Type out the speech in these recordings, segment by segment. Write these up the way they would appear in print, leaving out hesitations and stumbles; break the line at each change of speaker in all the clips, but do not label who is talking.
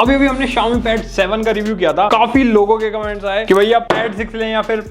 अभी अभी हमने Xiaomi Pad 7 का रिव्यू किया था। काफी लोगों के कमेंट्स आए कि भैया Pad 6 लें या फिर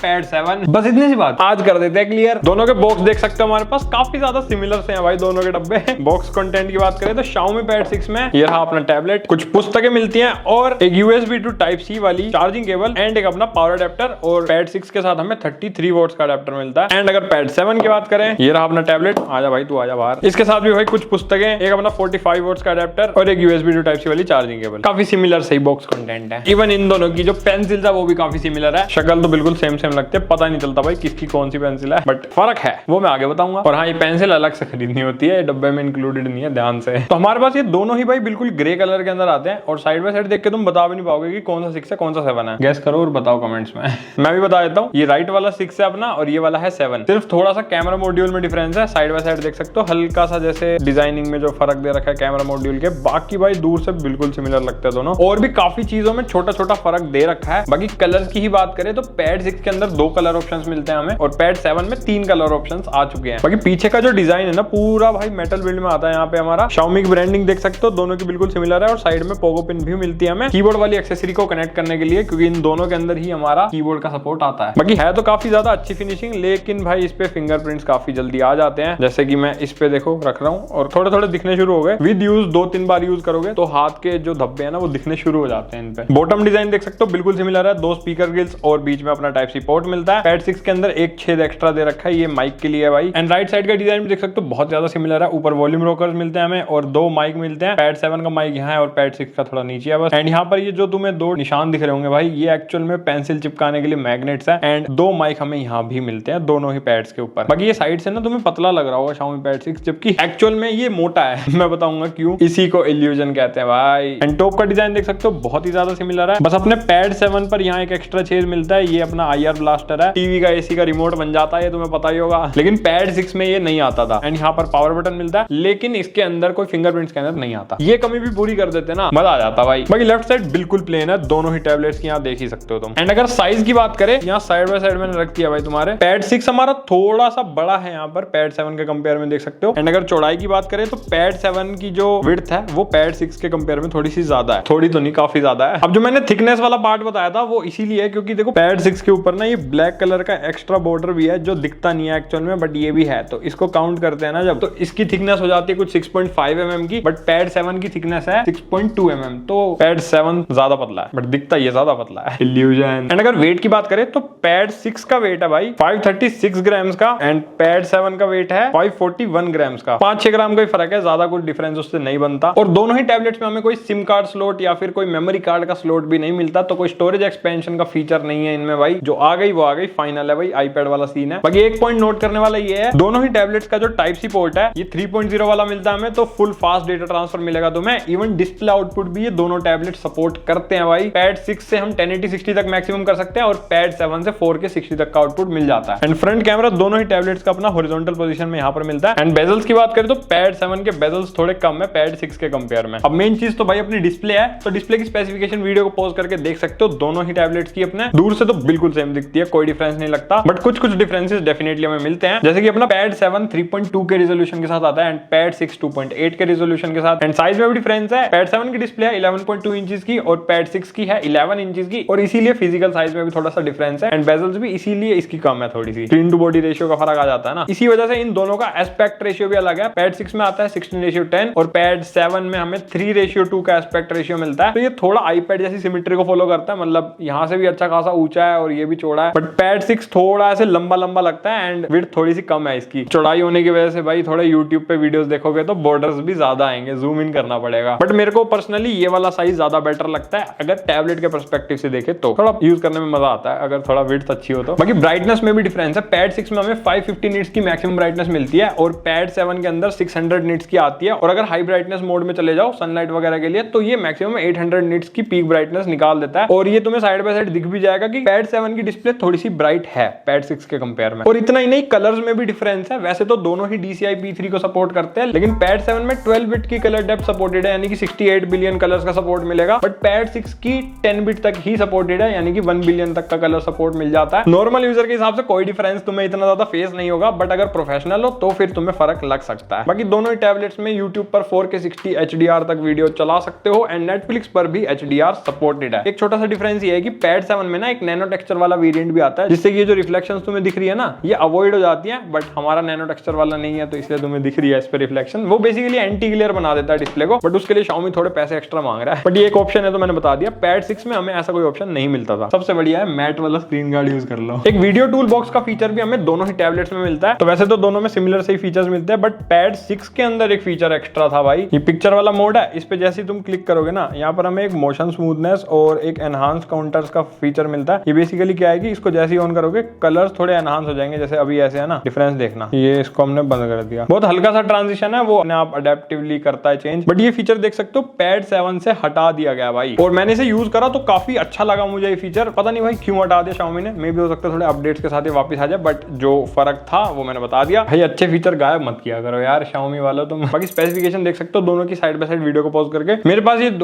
Pad 7। बस इतनी सी बात आज कर देते हैं क्लियर। दोनों के बॉक्स देख सकते हो हमारे पास काफी ज्यादा सिमिलर से हैं भाई दोनों के डब्बे। बॉक्स कंटेंट की बात करें तो Xiaomi Pad 6 में ये रहा अपना टैबलेट, कुछ पुस्तकें मिलती हैं और एक USB to Type-C वाली चार्जिंग केबल एंड एक अपना पावर अडेप्टर। और Pad 6 के साथ हमें 33 वोल्ट्स का अडेप्टर मिलता है। एंड अगर Pad 7 की बात करें, ये रहा अपना टैबलेट। आजा भाई तू आजा बाहर। इसके साथ भी भाई कुछ पुस्तकें, एक अपना 45 वोल्ट्स का अडेप्टर और एक USB to Type-C वाली चार्जिंग केबल। काफी सिमिलर सही बॉक्स कंटेंट है। इवन इन दोनों की जो पेंसिल था वो भी काफी सिमिलर है। शक्ल तो बिल्कुल सेम लगते हैं, पता नहीं चलता भाई किसकी कौन सी पेंसिल है, बट फर्क है वो मैं आगे बताऊंगा। और हाँ, ये पेंसिल अलग से खरीदनी होती है, डब्बे में इंक्लूडेड नहीं है, ध्यान से। तो हमारे पास ये दोनों ही भाई बिल्कुल ग्रे कलर के अंदर आते हैं और साइड बाय साइड देख के तुम बता भी नहीं पाओगे कि कौन सा 6 है कौन सा 7 है। गैस करो और बताओ कमेंट्स में। मैं भी बता देता हूँ, ये राइट वाला 6 है अपना और ये वाला है 7। सिर्फ थोड़ा सा कैमरा मॉड्यूल में डिफरेंस है। साइड बाय साइड देख सकते हो हल्का सा जैसे डिजाइनिंग में जो फर्क दे रखा है कैमरा मॉड्यूल के, बाकी भाई दूर से बिल्कुल सिमिलर लगते हैं दोनों। और भी काफी चीजों में छोटा छोटा फर्क दे रखा है। बाकी कलर्स की ही बात करें तो Pad 6 के अंदर 2 कलर ऑप्शंस मिलते हैं हमें और Pad 7 में 3 कलर ऑप्शंस आ चुके हैं। बाकी पीछे का जो डिजाइन है ना पूरा भाई मेटल बिल्ड में आता है। यहाँ पे हमारा Xiaomi की ब्रांडिंग देख सकते हो, दोनों की बिल्कुल सिमिलर है। और साइड में पोगो पिन भी मिलती है हमें कीबोर्ड वाली एक्सेसरी को कनेक्ट करने के लिए, क्योंकि इन दोनों के अंदर ही हमारा कीबोर्ड का सपोर्ट आता है। बाकी है तो काफी ज्यादा अच्छी फिनिशिंग, लेकिन भाई इस पे फिंगरप्रिंट्स काफी जल्दी आ जाते हैं। जैसे कि मैं इस पे देखो रख रहा हूँ और थोड़े थोड़े दिखने शुरू हो गए। विद यूज 2-3 बार यूज करोगे तो हाथ के जो धब्बे हैं ना वो दिखने शुरू हो जाते हैं इन पे। बॉटम डिजाइन देख सकते हो बिल्कुल सिमिलर है, 2 स्पीकर ग्रिल्स और बीच में अपना Type-C पोर्ट मिलता है। Pad 6 के अंदर एक छेद एक्स्ट्रा दे रखा है, ये माइक के लिए है भाई। एंड राइट साइड का डिजाइन भी देख सकते हो बहुत ज्यादा सिमिलर है। ऊपर वॉल्यूम रोकर्स मिलते हैं हमें और 2 माइक मिलते हैं। Pad 7 का माइक यहाँ है और Pad 6 का थोड़ा नीचे है बस। एंड यहाँ पर ये जो तुम्हें 2 निशान दिख रहे होंगे भाई, ये एक्चुअल में पेंसिल चिपकाने के लिए मैग्नेट्स है। एंड 2 माइक हमें यहाँ भी मिलते हैं दोनों ही पैड्स के ऊपर। बाकी ये साइड से ना तुम्हें पतला लग रहा होगा Xiaomi Pad 6, जबकि एक्चुअल में ये मोटा है। मैं बताऊंगा क्यों, इसी को इल्यूजन कहते हैं भाई। एंड टॉप का डिजाइन देख सकते हो बहुत ही ज्यादा सिमिलर है। बस अपने Pad 7 पर यहाँ एक एक्स्ट्रा छेद मिलता है, ये अपना IR ब्लास्टर है। टीवी का AC का रिमोट बन जाता है, ये तुम्हें पता ही होगा। लेकिन Pad 6 में ये नहीं आता था। एंड यहाँ पर पावर बटन मिलता है, लेकिन इसके अंदर कोई फिंगरप्रिंट स्कैनर नहीं आता। ये कमी भी पूरी कर देते ना, मजा आ जाता भाई। बाकी लेफ्ट साइड बिल्कुल प्लेन है दोनों ही टैबलेट्स की, यहाँ देख ही सकते हो तुम। एंड अगर साइज की बात करें, यहाँ साइड बाय साइड मैंने रख दिया भाई तुम्हारे। Pad 6 हमारा थोड़ा सा बड़ा है यहाँ पर Pad 7 के कंपेयर में, देख सकते हो। एंड अगर चौड़ाई की बात करें तो Pad 7 की जो विड्थ है वो Pad 6 के कंपेयर में थोड़ी सी ज्यादा है। थोड़ी तो नहीं, काफी ज्यादा है। अब जो मैंने थिकनेस वाला पार्ट बताया था वो इसीलिए है क्योंकि देखो Pad 6 के ऊपर ना ये ब्लैक कलर का एक्स्ट्रा बॉर्डर भी है जो दिखता नहीं है एक्चुअल में, बट ये भी है। तो इसको काउंट करते हैं ना जब, तो इसकी थिकनेस हो जाती है कुछ 6.5 mm की, बट Pad 7 की थिकनेस है 6.2 mm। तो Pad 7 ज्यादा पतला है, बट दिखता ये ज्यादा पतला है। इल्यूजन। एंड अगर वेट की बात करें तो Pad 6 का वेट है भाई 536 ग्राम्स का एंड Pad 7 का वेट है 541 ग्राम्स का। 5-6 ग्राम का ही फर्क है, ज्यादा कुछ डिफरेंस उससे नहीं बनता। और दोनों ही टैबलेट्स में हमें कोई सिम कार्ड स्लॉट या फिर कोई मेमोरी कार्ड का स्लॉट भी नहीं मिलता, तो कोई स्टोरेज एक्सपेंशन का फीचर नहीं है इनमें भाई। जो आ गई वो आ गई, फाइनल है भाई, iPad वाला सीन है। बाकी एक पॉइंट नोट करने वाला ये है, दोनों ही टैबलेट्स का जो Type-C पोर्ट है ये 3.0 वाला मिलता है हमें, तो फुल फास्ट डेटा ट्रांसफर मिलेगा तुम्हें। इवन डिस्प्ले आउटपुट भी ये दोनों टैबलेट सपोर्ट करते हैं भाई। Pad 6 से हम 1080-60 तक मैक्सिमम कर सकते हैं और Pad 7 से 4K 60 तक का आउटपुट मिल जाता है। एंड फ्रंट कैमरा दोनों ही टैबलेट्स का अपना हॉरिजॉन्टल पोजीशन में यहाँ पर मिलता है। एंड बेजल्स की बात करें तो Pad 7 के बेजल्स थोड़े कम है Pad 6 के कंपेयर में। अब मेन चीज तो भाई अपनी डिस्प्ले है, तो डिस्प्ले की स्पेसिफिकेशन वीडियो को पॉज करके देख सकते हो। दोनों ही टैबलेट्स की अपने दूर से तो बिल्कुल सेम दिखती है, कोई डिफरेंस नहीं लगता, बट कुछ डिफरेंसेस डेफिनेटली हमें मिलते हैं। जैसे कि अपना Pad 7 3.2 के रिजोल्यूशन के साथ आता है एंड Pad 6 2.8 के रिजोल्यूशन के साथ। एंड साइज में भी डिफरेंस है, Pad 7 की डिस्प्ले है 11.2 इंचेस की और Pad 6 की है 11 इंचेस की, और इसीलिए फिजिकल साइज में भी थोड़ा सा डिफरेंस है। एंड बेजल्स भी इसीलिए इसकी कम है, थोड़ी सी स्क्रीन टू बॉडी रेशियो का फर्क आ जाता है ना, इसी वजह से इन दोनों का एस्पेक्ट रेशियो भी अलग है। Pad 6 में आता है 16:10 और Pad 7 में हमें 3:2 का एस्पेक्ट रेशियो मिलता है। तो ये थोड़ा iPad जैसी सिमेट्री को फॉलो करता है, मतलब यहाँ से भी अच्छा खासा ऊंचा है और ये भी चौड़ा है। बट Pad 6 थोड़ा ऐसे लंबा लंबा लगता है एंड विड्थ थोड़ी सी कम है इसकी। चौड़ाई होने की वजह से भाई थोड़ा YouTube पे वीडियोस देखोगे तो बॉर्डर्स भी ज्यादा आएंगे, जूम इन करना पड़ेगा। बट मेरे को पर्सनली ये वाला साइज ज्यादा बेटर लगता है अगर टैबलेट के पर्सपेक्टिव से देखे तो। थोड़ा यूज करने में मजा आता है अगर थोड़ा विड्थ अच्छी हो तो। बाकी ब्राइटनेस में भी डिफरेंस है, Pad 6 में हमें 550 निट्स की मैक्सिमम ब्राइटनेस मिलती है और Pad 7 के अंदर 600 निट्स की आती है। और अगर हाई ब्राइटनेस मोड में चले जाओ सनलाइट वगैरह के लिए तो ये मैक्सिमम 800 निट्स की पीक ब्राइटनेस निकाल देता है। और ये तुम्हें साइड बाय साइड दिख भी जाएगा कि Pad 7 की डिस्प्ले थोड़ी सी ब्राइट है पैड 6 के कंपेयर में। और इतना ही नहीं, कलर्स में भी डिफरेंस है। वैसे तो दोनों ही DCI P3 को सपोर्ट करते हैं, लेकिन पैड 7 में 12 बिट की कलर डेप्थ सपोर्टेड है, यानी कि 68 बिलियन कलर्स का सपोर्ट मिलेगा। बट पैड 6 की 10 बिट तक ही सपोर्टेड है, यानी कि 1 बिलियन तक का कलर सपोर्ट मिल जाता है। नॉर्मल यूजर के हिसाब से कोई डिफरेंस तुम्हें इतना ज्यादा फेस नहीं होगा, बट अगर प्रोफेशनल हो तो फिर तुम्हें फर्क लग सकता है। बाकी दोनों ही टैबलेट्स में यूट्यूब पर 4K 60 HDR तक वीडियो चला सकते हो एंड नेटफ्लिक्स पर भी HDR सपोर्टेड है। एक छोटा सा डिफरेंस ये है कि पैड 7 में ना एक नैनो टेक्सचर वाला वेरिएंट भी आता है, जिससे ये जो रिफ्लेक्शंस तुम्हें दिख रही है ना, ये अवॉइड हो जाती है। बट हमारा नैनो टेक्सचर वाला नहीं है, तो इसलिए तुम्हें दिख रही है इस पे रिफ्लेक्शन। वो बेसिकली एंटी ग्लेयर बना देता है डिस्प्ले को, बट उसके लिए Xiaomi थोड़े पैसे एक्स्ट्रा मांग रहा है। बट ये एक ऑप्शन है, तो मैंने बता दिया। पैड 6 में हमें ऐसा कोई ऑप्शन नहीं मिलता था। सबसे बढ़िया है मैट वाला स्क्रीन गार्ड यूज कर लो। एक वीडियो टूल बॉक्स का फीचर भी हमें दोनों ही टैबलेट्स में मिलता है। तो वैसे तो दोनों में सिमिलर से ही फीचर्स मिलते हैं, बट पैड 6 के अंदर एक फीचर एक्स्ट्रा था भाई। ये पिक्चर वाला मोड है, इस पे जैसे तुम क्लिक करोगे ना, यहाँ पर हमें एक मोशन स्मूथनेस और एक एनहांस काउंटर्स का फीचर मिलता है। ये बेसिकली क्या है कि इसको जैसे ही ऑन करोगे कलर्स थोड़े एनहांस हो जाएंगे, जैसे अभी ऐसे है ना। डिफरेंस देखना, ये इसको हमने बंद कर दिया। बहुत हल्का सा ट्रांजिशन है, वो अपने आप अडेप्टिवली करता है चेंज। बट ये फीचर देख सकते हो पैड 7 से हटा दिया गया भाई। और मैंने इसे यूज करा तो काफी अच्छा लगा मुझे ये फीचर। पता नहीं भाई क्यों हटा दिया Xiaomi ने, मे भी हो सकता है थोड़े अपडेट्स के साथ ही वापस आ जाए। बट जो फर्क था वो मैंने बता दिया भाई। अच्छे फीचर गायब मत किया करो यार Xiaomi वालों तुम। बाकी स्पेसिफिकेशन देख सकते हो दोनों की साइड बाय साइड वीडियो को पॉज करके। मेरे पास ये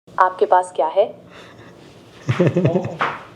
आपके पास क्या है?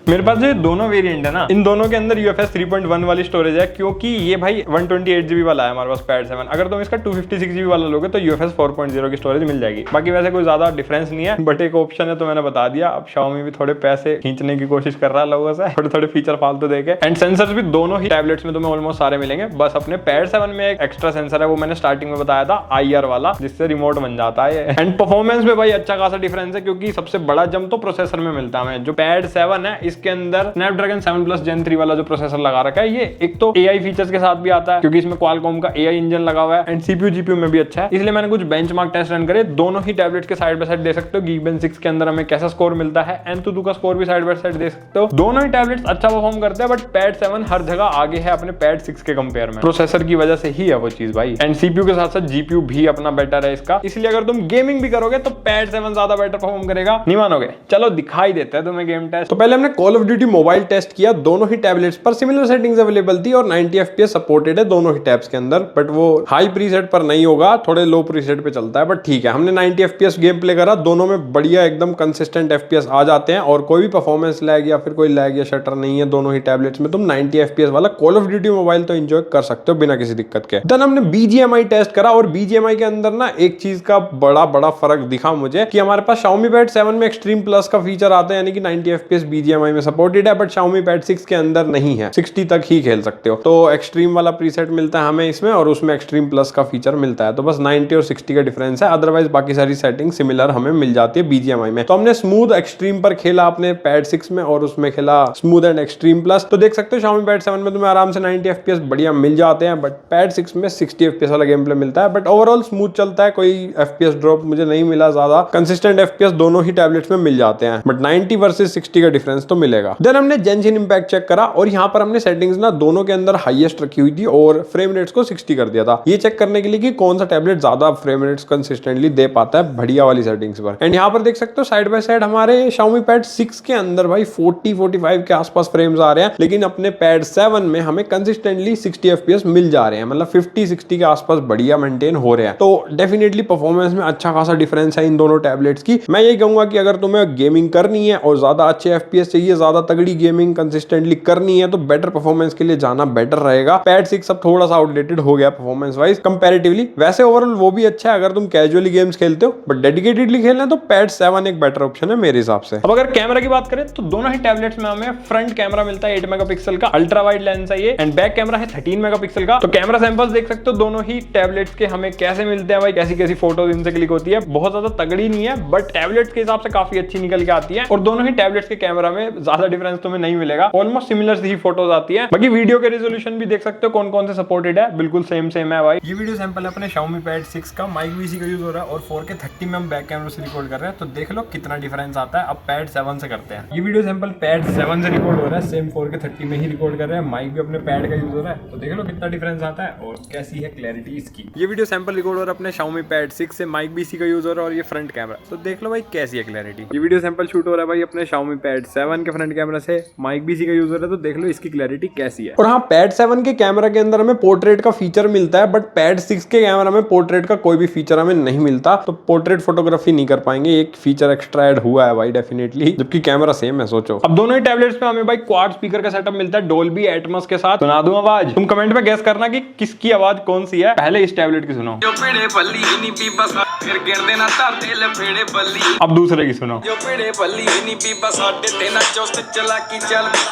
मेरे पास जो दोनों वेरिएंट है ना, इन दोनों के अंदर UFS 3.1 वाली स्टोरेज है, क्योंकि ये भाई 128GB वाला है हमारे पास पैड 7। अगर तुम इसका 256GB वाला लोगे तो UFS 4.0 की स्टोरेज मिल जाएगी। बाकी वैसे कोई ज्यादा डिफरेंस नहीं है, बट एक ऑप्शन है तो मैंने बता दिया। अब Xiaomi भी थोड़े पैसे खींचने की कोशिश कर रहा है लोगों से, थोड़े थोड़े फीचर फालतू देके। एंड सेंसर्स भी दोनों ही टैबलेट्स में तुम्हें ऑलमोस्ट सारे मिलेंगे। बस अपने पैड 7 में एक एक्स्ट्रा सेंसर है, वो मैंने स्टार्टिंग में बताया था, IR वाला, जिससे रिमोट बन जाता है। एंड परफॉर्मेंस में भाई अच्छा खासा डिफरेंस है, क्योंकि सबसे बड़ा जंप तो प्रोसेसर में मिलता है। जो पैड 7 है इसके अंदर Snapdragon 7 Plus Gen 3 वाला जो प्रोसेसर लगा रखा है, ये एक तो AI फीचर्स के साथ भी आता है, क्योंकि इसमें Qualcomm का AI इंजन लगा हुआ है। एंड CPU GPU में भी अच्छा है, इसलिए मैंने कुछ बेंचमार्क टेस्ट रन करे। दोनों ही टैबलेट्स के साइड बाय साइड दे सकते हो। Geekbench 6 के अंदर हमें कैसा स्कोर मिलता है, Antutu का स्कोर भी साइड बाय साइड दे सकते हो। दोनों ही टैबलेट्स अच्छा परफॉर्म करते हैं, बट पैड 7 हर जगह आगे है अपने पैड 6 के कंपेयर में। प्रोसेसर की वजह से ही है वो चीज भाई। एंड CPU के साथ साथ GPU भी अपना बेटर है इसका, इसलिए अगर तुम गेमिंग भी करोगे तो पैड 7 ज्यादा बेटर परफॉर्म करेगा। नहीं मानोगे? चलो दिखाई देते हैं तुम्हें गेम टेस्ट। तो पहले हमने call of duty mobile test किया। दोनों ही टैबलेट्स पर सिमिलर सेटिंग्स अवेलेबल थी और 90 FPS सपोर्टेड है दोनों ही टैब्स के अंदर। बट वो हाई प्रीसेट पर नहीं होगा, थोड़े लो प्रीसेट पे चलता है। बट ठीक है, हमने 90 FPS गेम प्ले करा, दोनों में बढ़िया एकदम कंसिस्टेंट FPS आ जाते हैं और कोई भी परफॉर्मेंस लैग या फिर कोई लैग या शटर नहीं है दोनों ही टैबलेट्स में। तुम 90 FPS वाला कॉल ऑफ ड्यूटी मोबाइल तो एंजॉय कर सकते हो बिना किसी दिक्कत के। देन हमने BGMI टेस्ट करा और BGMI के अंदर ना एक चीज का बड़ा फर्क दिखा मुझे कि हमारे पास Xiaomi Pad 7 में एक्सट्रीम प्लस का फीचर आता है, यानी कि 90 FPS BGMI में सपोर्टेड है, बट Xiaomi Pad 6 के अंदर नहीं है। 60 तक ही खेल सकते हो। तो एक्सट्रीम वाला प्रीसेट मिलता है हमें इसमें, और उसमें एक्सट्रीम प्लस का फीचर मिलता है। तो बस 90 और 60 का डिफरेंस है, अदरवाइज बाकी सारी सेटिंग सिमिलर हमें मिल जाती है BGMI में। तो हमने स्मूथ एक्सट्रीम पर खेला अपने पैड 6 में, और उसमें खेला स्मूथ एंड एक्सट्रीम प्लस। तो देख सकते हो Xiaomi Pad 7 में तुम्हें आराम से 90 FPS बढ़िया मिल जाते हैं, बट पैड 6 में 60 FPS वाला गेम प्ले मिलता है। बट ओवरऑल स्मूथ चलता है, कोई FPS ड्रॉप मुझे नहीं मिला ज्यादा। कंसिस्टेंट FPS दोनों ही टैबलेट्स में मिल जाते हैं, बट 90 वर्सेस 60 का डिफरेंस तो मिलेगा। देन हमने Genshin Impact चेक करा, और यहाँ पर हमने सेटिंग्स ना दोनों के अंदर हाईएस्ट रखी हुई थी और फ्रेम रेट्स को 60 कर दिया था, ये चेक करने के लिए कि कौन सा टैबलेट ज्यादा फ्रेम रेट्स कंसिस्टेंटली दे पाता है बढ़िया वाली सेटिंग्स पर। एंड यहाँ पर देख सकते हो साइड बाय साइड हमारे Xiaomi Pad 6 के अंदर भाई 40-45 के आसपास फ्रेम्स आ रहे हैं, लेकिन अपने पैड 7 में हमें कंसिस्टेंटली 60 FPS मिल जा रहे हैं, मतलब 50-60 के आसपास बढ़िया मेंटेन हो रहे हैं। तो डेफिनेटली परफॉर्मेंस में अच्छा खासा डिफरेंस है इन दोनों टैबलेट्स की। मैं यही कहूंगा कि अगर तुम्हें गेमिंग करनी है और ज्यादा अच्छे FPS चाहिए, ज्यादा तगड़ी गेमिंग कंसिस्टेंटली करनी है, तो बेटर परफॉर्मेंस के लिए जाना बेटर रहेगा। पैड 6 अब थोड़ा सा आउटडेटेड हो गया परफॉर्मेंस वाइज कंपैरेटिवली। वैसे ओवरऑल वो भी अच्छा है अगर तुम कैजुअली गेम्स खेलते हो, बट डेडिकेटेडली खेलना है तो पैड 7 एक बेटर ऑप्शन है मेरे हिसाब से। अब अगर कैमरा की बात करें तो दोनों ही टैबलेट्स में हमें फ्रंट कैमरा मिलता है 8 मेगापिक्सल का, अल्ट्रा वाइड लेंस है ये, एंड बैक कैमरा है 13 मेगापिक्सल का। तो कैमरा सैंपल्स देख सकते हो दोनों ही टैबलेट्स के हमें कैसे मिलते हैं भाई, कैसी कैसी फोटोज इनसे क्लिक होती है। बहुत ज्यादा तगड़ी नहीं है, बट टैबलेट्स के हिसाब से काफी अच्छी निकल के आती है। और दोनों ही टैबलेट्स के कैमरा में ज्यादा डिफरेंस तुम्हें नहीं मिलेगा, ऑलमोस्ट सिमिलर ही फोटोज आती है। बाकी वीडियो के रेजोल्यूशन भी देख सकते हो कौन कौन से सपोर्टेड है, बिल्कुल सेम है भाई। ये वीडियो सैंपल है अपने Xiaomi Pad 6 का, माइक भी इसी का यूज हो रहा है और 4K 30 में हम बैक कैमरा से रिकॉर्ड कर रहे हैं, तो देख लो कितना डिफरेंस आता है। अब Pad 7 से करते हैं। ये वीडियो सैंपल Pad 7 से रिकॉर्ड हो रहा है, सेम 4K 30 में ही रिकॉर्ड कर रहे हैं, माइक भी अपने पैड का यूज हो रहा है, तो देख लो कितना डिफरेंस आता है और कैसी है क्लैरिटी इसकी। ये वीडियो सैंपल रिकॉर्ड हो रहा है अपने Xiaomi Pad 6 से, माइक भी इसी का यूज हो रहा है और ये फ्रंट कैमरा, तो देख लो भाई कैसी है क्लैरिटी। ये वीडियो सैंपल शूट हो रहा है भाई अपने Xiaomi Pad 7 के फ्रंट कैमरा से, माइक भी इसी का यूज हो रहा है, तो देख लो इसकी क्लैरिटी कैसी है। और हाँ, Pad 7 के कैमरा के अंदर हमें पोर्ट्रेट का फीचर मिलता है, बट Pad 6 के कैमरा में पोर्ट्रेट का कोई भी फीचर हमें नहीं मिलता, तो पोर्ट्रेट फोटोग्राफी नहीं कर पाएंगे। एक फीचर एक्स्ट्रा ऐड हुआ है भाई डेफिनेटली, जबकि कैमरा सेम है। सोचो, अब दोनों ही टैबलेट्स में हमें भाई क्वाड स्पीकर का सेटअप मिलता है डोल्बी एटमॉस के साथ। सुना दूं आवाज, तुम कमेंट में गेस करना कि किसकी आवाज कौन सी है। पहले इस टैबलेट की सुनो, अब दूसरे की सुनो।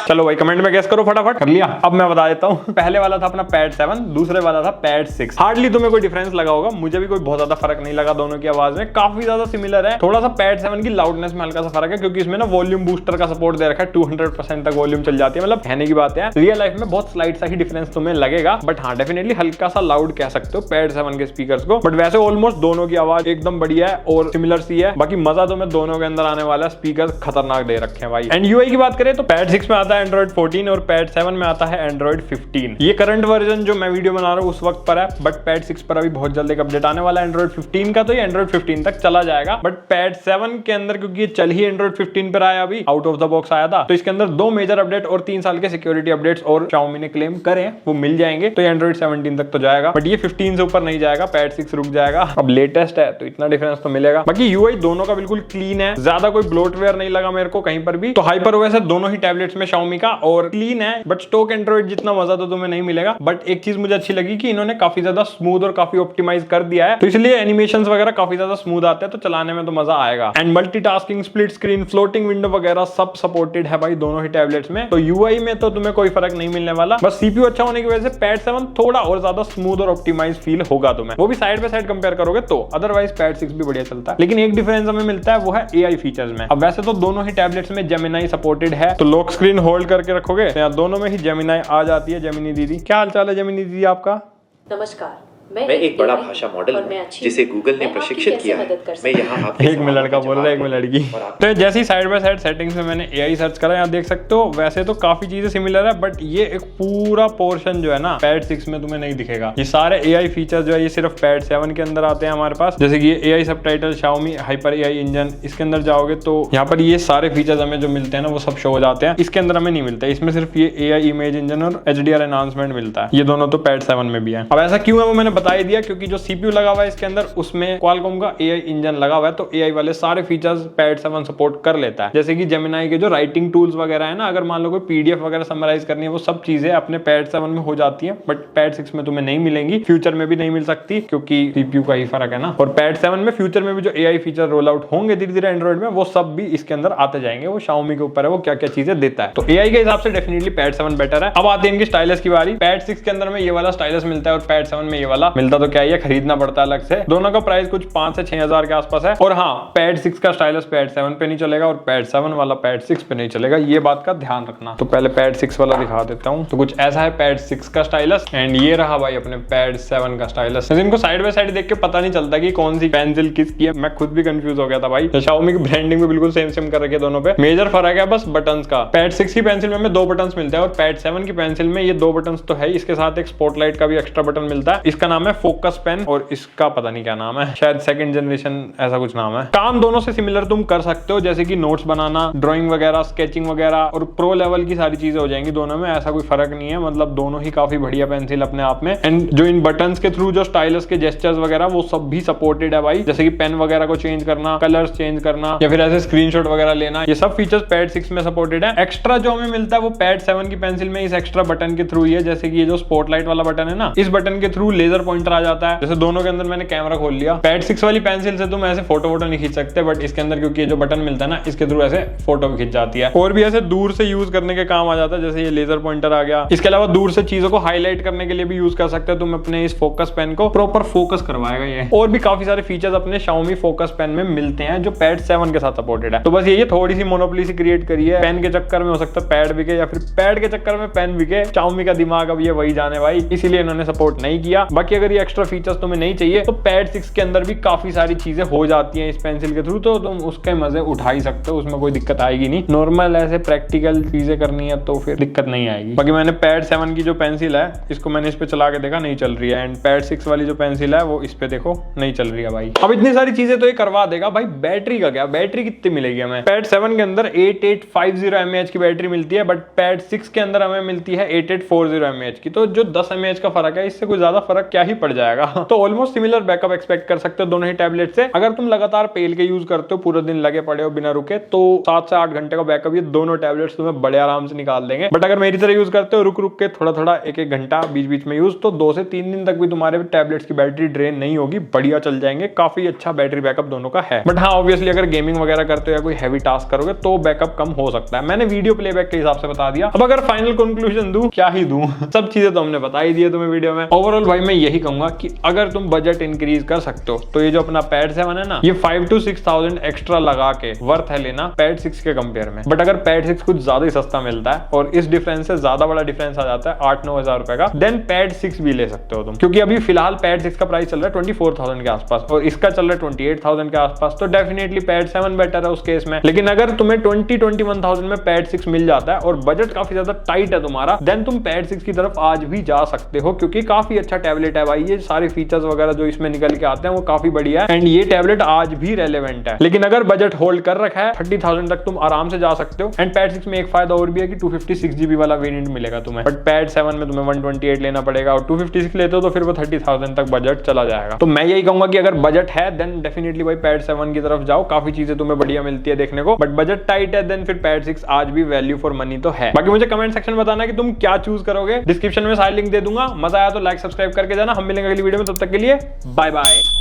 चलो भाई कमेंट में गेस करो फटाफट। कर लिया? अब मैं बता देता हूँ। पहले वाला था अपना Pad 7, दूसरे वाला था Pad 6। हार्डली तुम्हें कोई डिफरेंस लगा होगा, मुझे भी कोई बहुत ज्यादा फर्क नहीं लगा दोनों की आवाज में, काफी ज्यादा सिमिलर है। थोड़ा सा Pad 7 की लाउडनेस में हल्का सा फर्क है, क्योंकि इसमें ना वॉल्यूम बूस्टर का सपोर्ट दे रखा है, 200% तक वॉल्यूम चल जाती है, मतलब कहने की बात है। रियल लाइफ में बहुत स्लाइट सा ही डिफरेंस तुम्हें लगेगा, बट हाँ डेफिनेटली हल्का सा लाउड कह सकते हो Pad 7 के स्पीकर्स को, बट वैसे ऑलमोस्ट दोनों की आवाज एकदम बढ़िया है और सिमिलर सी है। बाकी मजा तुम्हें दोनों के अंदर आने वाला है, स्पीकर खतरनाक दे रखे हैं भाई। एंड यूआई की बात करें तो Pad 6 में आता है Android 14 और Pad 7 में आता है Android 15। ये करंट वर्जन जो मैं वीडियो बना रहा हूँ उस वक्त पर है, बट Pad 6 पर अभी बहुत जल्द एक अपडेट आने वाला है Android 15 का, तो ये Android 15 तक चला जाएगा। बट Pad 7 के अंदर क्योंकि ये चल ही Android 15 पर आया, अभी आउट ऑफ द बॉक्स आया था, तो इसके अंदर 2 मेजर अपडेट और 3 साल के सिक्योरिटी अपडेट्स और Xiaomi ने क्लेम करे वो मिल जाएंगे, तो ये Android 17 तक तो जाएगा, बट ये 15 से ऊपर नहीं जाएगा। Pad 6 रुक जाएगा। अब लेटेस्ट है तो इतना डिफरेंस तो मिलेगा। बाकी यूआई दोनों का बिल्कुल क्लीन है, ज्यादा कोई ब्लोटवेयर नहीं लगा मेरे को कहीं पर भी। तो HyperOS है दोनों ही टैबलेट्स में Xiaomi का और क्लीन है, बट स्टॉक एंड्रॉइड जितना मजा तो तुम्हें नहीं मिलेगा। बट एक चीज मुझे अच्छी लगी कि इन्होंने काफी ज्यादा स्मूथ और काफी ऑप्टिमाइज कर दिया है, तो इसलिए एनिमेशंस वगैरह काफी ज्यादा स्मूथ आते हैं, तो चलाने में तो मजा आएगा। And multitasking, split screen, floating window वगैरह सब सपोर्टेड है भाई दोनों ही टैबलेट्स में। तो यूआई में तो तुम्हें कोई फर्क नहीं मिलने वाला, बस सीपीयू अच्छा होने की वजह से Pad 7 थोड़ा और ज्यादा स्मूथ और ऑप्टिमाइज फील होगा तुम्हें, वो भी साइड बाय साइड कंपेयर करोगे तो। अदरवाइज Pad 6 भी बढ़िया चलता है, लेकिन एक डिफरेंस हमें मिलता है वो है एआई फीचर्स में। अब वैसे तो दोनों ही टैबलेट्स में Gemini सपोर्टेड है, तो लॉक स्क्रीन होल्ड करके रखोगे तो दोनों में ही Gemini आ जाती है। Gemini दीदी, क्या हाल चाल है Gemini दीदी आपका?
नमस्कार,
मैं एक बड़ा भाषा मॉडल हूं जिसे गूगल ने प्रशिक्षित किया है। मैं यहाँ आपके
एक में लड़का बोल रहा है, एक में लड़की। तो जैसी साइड बाय साइड सेटिंग्स में मैंने एआई सर्च करा, यहाँ देख सकते हो। वैसे तो काफी चीजें सिमिलर है, बट ये एक पूरा पोर्शन जो है ना Pad 6 में तुम्हें नहीं दिखेगा। ये सारे एआई फीचर जो है ये सिर्फ Pad 7 के अंदर आते हैं हमारे पास, जैसे कि ये AI subtitle, Xiaomi hyper AI engine. इसके अंदर जाओगे तो यहाँ पर ये सारे फीचर्स हमें जो मिलते हैं ना वो सब शो हो जाते हैं। इसके अंदर हमें नहीं मिलता, इसमें सिर्फ ये एआई इमेज इंजन और HDR एनहांसमेंट मिलता है। ये दोनों तो Pad 7 में भी है। अब ऐसा क्यों है वो मैंने बता ही दिया, क्योंकि सीपीयू लगा हुआ है इसके अंदर, उसमें Qualcomm का एआई इंजन लगा हुआ है, तो एआई वाले सारे फीचर्स Pad 7 सपोर्ट कर लेता है। जैसे कि Gemini के जो राइटिंग टूल्स वगैरह है ना, अगर मान लो कोई पीडीएफ वगैरह समराइज करनी है, वो सब चीजें अपने Pad 7 में हो जाती है, बट Pad 6 में तुम्हें नहीं मिलेंगी, फ्यूचर में भी नहीं मिल सकती, क्योंकि सीपीयू का ही फर्क है ना। और Pad 7 में फ्यूचर में भी जो एआई फीचर रोल आउट होंगे धीरे धीरे एंड्रॉइड में, वो सब भी इसके अंदर आते जाएंगे। वो Xiaomi के ऊपर है वो क्या क्या चीजें देता है। तो एआई के हिसाब से डेफिनेटली Pad 7 बेटर है। अब आती है इनकी स्टाइलस की बारी। Pad 6 के अंदर में ये वाला स्टाइलस मिलता है और Pad 7 में ये वाला मिलता, तो क्या है खरीदना पड़ता है अलग से। दोनों का प्राइस कुछ 5 से 6 हजार के आसपास है। और हाँ, Pad 6 का स्टाइलस Pad 7 पे नहीं चलेगा और Pad 7 वाला Pad 6 पे नहीं चलेगा, ये बात का ध्यान रखना। तो पहले Pad 6 वाला दिखा देता हूँ। तो कुछ ऐसा है Pad 6 का स्टाइलस, एंड ये रहा भाई अपने Pad 7 का स्टाइलस। इनको साइड बाय साइड देख के पता नहीं चलता कि कौन सी पेंसिल किसकी है, मैं खुद भी कंफ्यूज हो गया था भाई। Xiaomi की ब्रांडिंग भी बिल्कुल सेम कर रखी है दोनों पे, मेजर फर्क है बस बटन्स का। Pad 6 की पेंसिल में हमें 2 बटन्स मिलते हैं और Pad 7 की पेंसिल में ये 2 बटन्स तो है, इसके साथ एक स्पॉटलाइट का भी एक्स्ट्रा बटन मिलता है। इसका नाम है फोकस पेन और इसका पता नहीं क्या नाम है, शायद सेकंड जनरेशन ऐसा कुछ नाम है। काम दोनों से सिमिलर तुम कर सकते हो, जैसे कि नोट्स बनाना, ड्राइंग वगैरह, स्केचिंग वगैरह, और प्रो लेवल की सारी चीजें हो जाएंगी दोनों में, ऐसा कोई फर्क नहीं है। मतलब दोनों ही काफी बढ़िया पेंसिल अपने आप में। एंड जो इन बटन्स के थ्रू जो स्टाइलस के जेस्चर्स वगैरह वो सब भी सपोर्टेड है भाई, जैसे कि पेन वगैरह को चेंज करना, कलर्स चेंज करना, या फिर ऐसे स्क्रीनशॉट वगैरह लेना, ये सब फीचर्स Pad 6 में सपोर्टेड है। एक्स्ट्रा जो हमें मिलता है वो Pad 7 की पेंसिल में इस एक्स्ट्रा बटन के थ्रू ही है, जैसे कि ये जो स्पॉटलाइट वाला बटन है ना, इस बटन के थ्रू लेजर पॉइंटर आ जाता है। जैसे दोनों के अंदर मैंने कैमरा खोल लिया। पैड 6 वाली पेंसिल से तुम ऐसे फोटो नहीं खींच सकते, बट इसके अंदर क्योंकि ये जो बटन मिलता है ना, इसके थ्रू ऐसे फोटो भी खींच जाती है। और भी ऐसे दूर से यूज करने के काम आ जाता है, जैसे ये लेजर पॉइंटर आ गया। इसके अलावा दूर से चीजों को हाईलाइट करने के लिए भी यूज कर सकते हो तुम अपने इस फोकस पेन को, प्रॉपर फोकस करवाएगा ये। और भी काफी सारे फीचर्स अपने Xiaomi फोकस पेन में मिलते हैं जो पैड 7 के साथ सपोर्टेड है। तो बस ये थोड़ी सी मोनोपोली सी क्रिएट करी है। पेन के चक्कर में हो सकता है पैड बिके, या फिर पैड के चक्कर में पेन बिके। Xiaomi का दिमाग अब ये वही जाने भाई, इसीलिए इन्होंने सपोर्ट नहीं किया। बाकी अगर ये एक्स्ट्रा फीचर्स तुम्हें नहीं चाहिए तो पैड 6 के अंदर भी काफी सारी चीजें हो जाती हैं इस पेंसिल के थ्रू, तो तुम उसके मजे उठा ही सकते हो, उसमें कोई दिक्कत आएगी नहीं। नॉर्मल ऐसे प्रैक्टिकल चीजें करनी है तो फिर दिक्कत नहीं आएगी। बाकी मैंने पैड 7 की जो पेंसिल है इसको मैंने इस पे चला के देखा, नहीं चल रही है। एंड पैड 6 वाली जो पेंसिल है वो इस पे देखो नहीं चल रही है भाई। अब इतनी सारी चीजें तो ये करवा देगा भाई, बैटरी का क्या, बैटरी कितनी मिलेगी हमें? पैड 7 के अंदर 8850 mAh की बैटरी मिलती है, बट पैड 6 के अंदर हमें मिलती है 8840 mAh की। तो जो 10 mAh का फर्क है, इससे कोई ज्यादा फर्क क्या ही पड़ जाएगा। तो ऑलमोस्ट सिमिलर बैकअप एक्सपेक्ट कर सकते हो दोनों ही टैबलेट से। अगर तुम लगातार पेल के यूज करते हो, पूरे दिन लगे पड़े हो बिना रुके, तो 7 से 8 घंटे का बैकअप ये दोनों टैबलेट्स तुम्हें बड़े आराम से निकाल देंगे। बट अगर मेरी तरह यूज करते हो रुक रुक के थोड़ा थोड़ा एक घंटा बीच बीच में यूज, तो 2 से 3 दिन तक भी तुम्हारे टैबलेट्स की बैटरी ड्रेन नहीं होगी, बढ़िया चल जाएंगे। काफी अच्छा बैटरी बैकअप दोनों का है। बट हाँ, ऑब्वियसली अगर गेमिंग वगैरह करते हो या कोई हैवी टास्क करोगे तो बैकअप कम हो सकता है। मैंने वीडियो प्लेबैक के हिसाब से बता दिया। अब अगर फाइनल कंक्लूजन दूं, क्या ही दूं, सब चीजें तो हमने बता ही दी है तुम्हें वीडियो में। ओवरऑल भाई मैं यही कहूंगा कि अगर तुम बजट इंक्रीज कर सकते हो तो ये जो अपना पैड 7 है ना, ये 5 to 6,000 एक्स्ट्रा लगा के वर्थ है लेना पैड 6 के कंपेयर में। बट अगर पैड 6 कुछ ज्यादा ही सस्ता मिलता है और इस डिफरेंस से ज्यादा बड़ा डिफरेंस आ जाता है 8-9 हजार रुपए का, देन पैड 6 भी ले सकते हो तुम। क्योंकि अभी फिलहाल पैड 6 का प्राइस चल रहा है 24,000 के आसपास और इसका चल रहा है 28,000 के आसपास, तो डेफिनेटली पैड 7 बेटर है उस केस में। लेकिन अगर तुम्हें 20-21,000 में पैड 6 मिल जाता है और बजट काफी ज्यादा टाइट है तुम्हारा, देन तुम पैड 6 की तरफ आज भी जा सकते हो, क्योंकि काफी अच्छा टैबलेट है भाई। ये सारे फीचर्स वगैरह जो इसमें निकल के आते हैं वो काफी बढ़िया है, एंड ये टैबलेट आज भी रेलेवेंट है। लेकिन अगर बजट होल्ड कर रखा है 30,000 तक तुम आराम से जा सकते हो। एंड पैड 6 में एक फायदा और भी है कि 256GB वाला वेरिएंट मिलेगा तुम्हें, बट पैड 7 में तुम्हें 128 लेना पड़ेगा, और 256 लेते हो तो फिर वो 30,000 तक बजट चला जाएगा। तो मैं यही कहूंगा कि अगर बजट है देन डेफिनेटली भाई पैड 7 की तरफ जाओ, काफी चीजें तुम्हें बढ़िया मिलती है देखने को। बट बजट टाइट है देन फिर पैड 6 आज भी वैल्यू फॉर मनी तो है। बाकी मुझे कमेंट सेक्शन में बताना कि तुम क्या चूज करोगे। डिस्क्रिप्शन में सारी लिंक दे दूंगा। मजा आया तो लाइक सब्सक्राइब करके जाना। हम मिलेंगे अगली वीडियो में, तब तक के लिए बाय बाय।